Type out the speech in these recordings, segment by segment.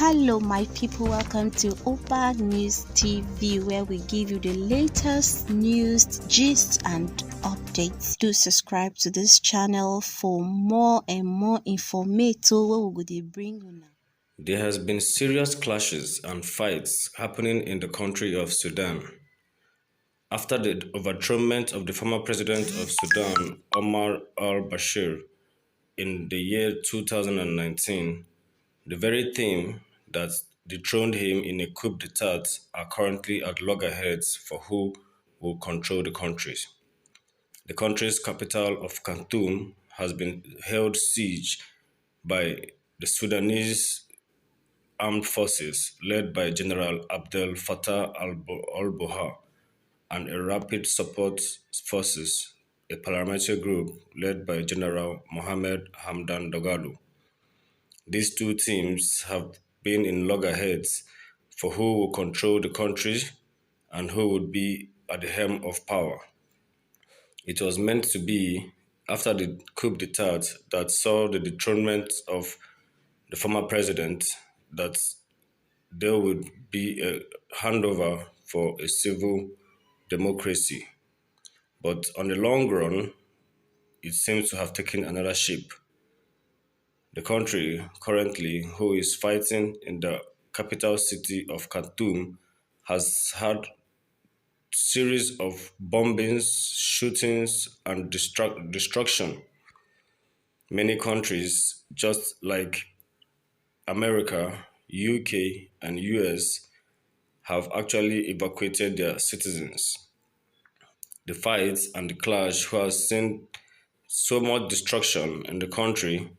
Hello, my people. Welcome to Opa News TV, where we give you the latest news, gist, and updates. Do subscribe to this channel for more and more information. What we go bring you now. There has been serious clashes and fights happening in the country of Sudan after the overthrow of the former president of Sudan, Omar al-Bashir, in the year 2019. The very team that dethroned him in a coup d'etat are currently at loggerheads for who will control the country. The country's capital of Khartoum has been held siege by the Sudanese armed forces led by General Abdel Fattah al-Burhan and a rapid support forces, a paramilitary group led by General Mohammed Hamdan Dagalo. These two teams have been in loggerheads for who will control the country and who would be at the helm of power. It was meant to be after the coup d'etat that saw the dethronement of the former president that there would be a handover for a civil democracy. But on the long run, it seems to have taken another shape. The country currently, who is fighting in the capital city of Khartoum, has had series of bombings, shootings, and destruction. Many countries, just like America, UK, and US, have actually evacuated their citizens. The fight and the clash, who has seen so much destruction in the country,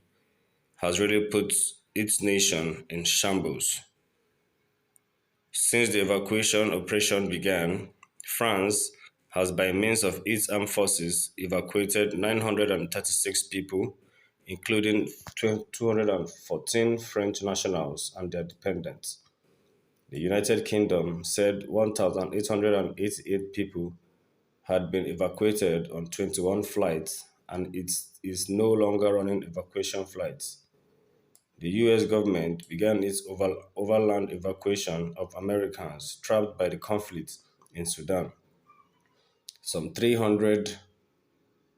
has really put its nation in shambles. Since the evacuation operation began, France has, by means of its armed forces, evacuated 936 people, including 214 French nationals and their dependents. The United Kingdom said 1,888 people had been evacuated on 21 flights, and it is no longer running evacuation flights. The US government began its overland evacuation of Americans trapped by the conflict in Sudan. Some 300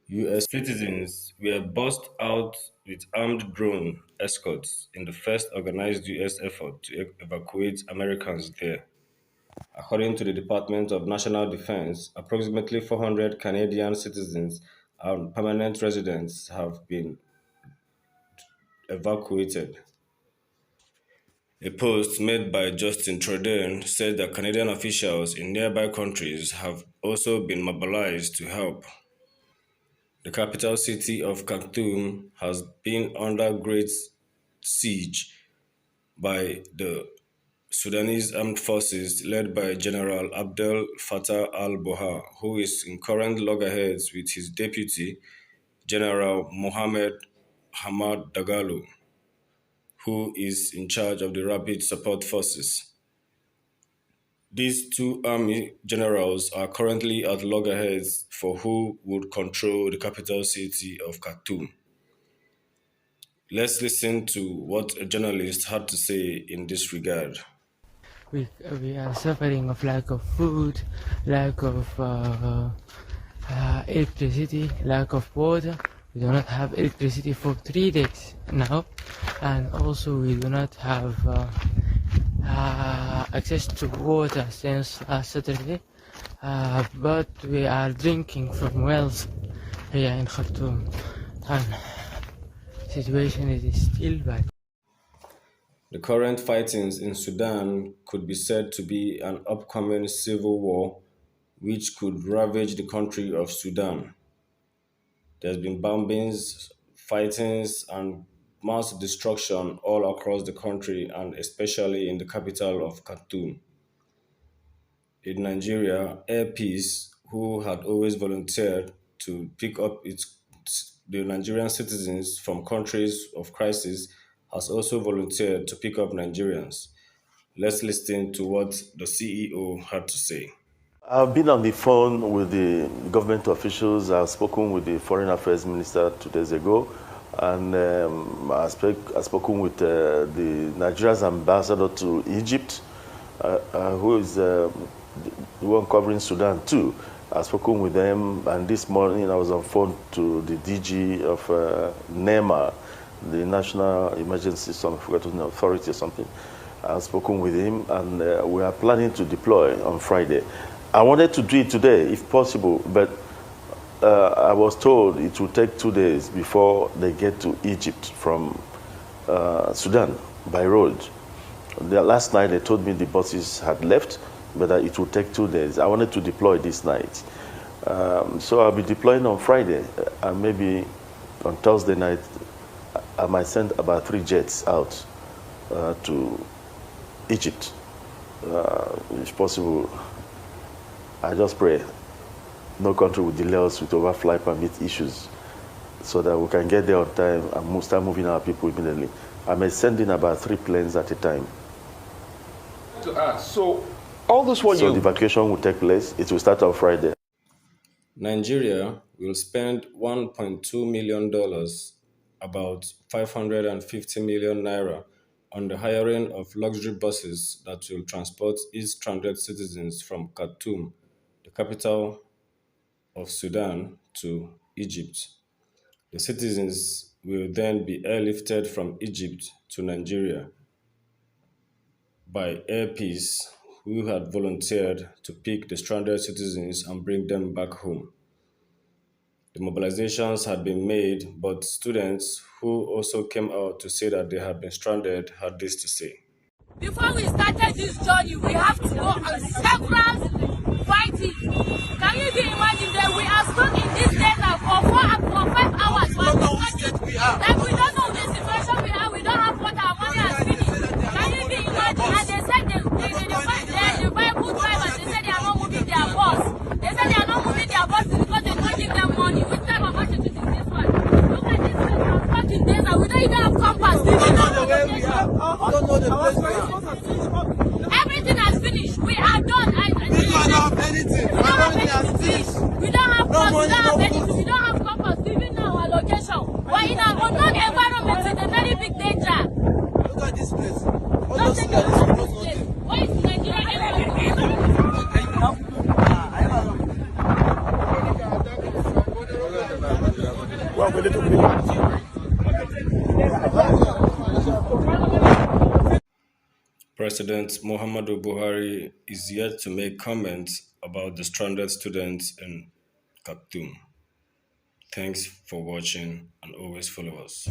US citizens were bussed out with armed drone escorts in the first organized US effort to evacuate Americans there. According to the Department of National Defense, approximately 400 Canadian citizens and permanent residents have been evacuated. A post made by Justin Trudeau said that Canadian officials in nearby countries have also been mobilized to help. The capital city of Khartoum has been under great siege by the Sudanese armed forces led by General Abdel Fattah al-Burhan, who is in current loggerheads with his deputy, General Mohammed Hamad Dagalo, who is in charge of the rapid support forces. These two army generals are currently at loggerheads for who would control the capital city of Khartoum. Let's listen to what a journalist had to say in this regard. We are suffering of lack of food, lack of electricity, lack of water. We do not have electricity for 3 days now, and also we do not have access to water since last Saturday, but we are drinking from wells here in Khartoum, and situation is still bad. The current fightings in Sudan could be said to be an upcoming civil war which could ravage the country of Sudan. There's been bombings, fightings, and mass destruction all across the country and especially in the capital of Khartoum. In Nigeria, Air Peace, who had always volunteered to pick up the Nigerian citizens from countries of crisis, has also volunteered to pick up Nigerians. Let's listen to what the CEO had to say. I've been on the phone with the government officials. I've spoken with the foreign affairs minister 2 days ago. And I spoken with the Nigeria's ambassador to Egypt, who is the one covering Sudan too. I've spoken with them, and this morning I was on phone to the DG of NEMA, the National Emergency Authority or something. I've spoken with him, and we are planning to deploy on Friday. I wanted to do it today, if possible, but I was told it will take 2 days before they get to Egypt from Sudan by road. Last night they told me the buses had left, but that it will take 2 days. I wanted to deploy this night. So I'll be deploying on Friday, and maybe on Thursday night I might send about 3 jets out to Egypt. If possible, I just pray no country will delay us with overflight permit issues so that we can get there on time and start moving our people immediately. I may send in about 3 planes at a time. To ask, so all this one So the evacuation will take place. It will start on Friday. Nigeria will spend $1.2 million, about 550 million naira, on the hiring of luxury buses that will transport its stranded citizens from Khartoum, the capital of Sudan, to Egypt. The citizens will then be airlifted from Egypt to Nigeria by Air Peace, who had volunteered to pick the stranded citizens and bring them back home. The mobilizations had been made, but students who also came out to say that they had been stranded had this to say. Before we started this journey, we have to go on several fighting. Can you even imagine that we are stuck in this desert for 5 hours? Like we don't know the situation we have. We don't have water. Our money has finished. Can you even imagine? And they said the vehicle drivers, they said they are not moving their bus. They said they are not moving their buses because they don't give them money. Which type of budget is this one? Look at this place. We are stuck in desert. We don't even have compass. We don't know the way we are. We don't know the place we are. Everything has finished. We are done. We don't have anything. We don't have anything. We don't have bus. We don't have anything. We don't have compass. We even know our location. We're in an unknown environment with a very big danger. Look at this place. Don't take us to this place. Why is Nigeria President Muhammadu Buhari is yet to make comments about the stranded students in Khartoum. Thanks for watching and always follow us.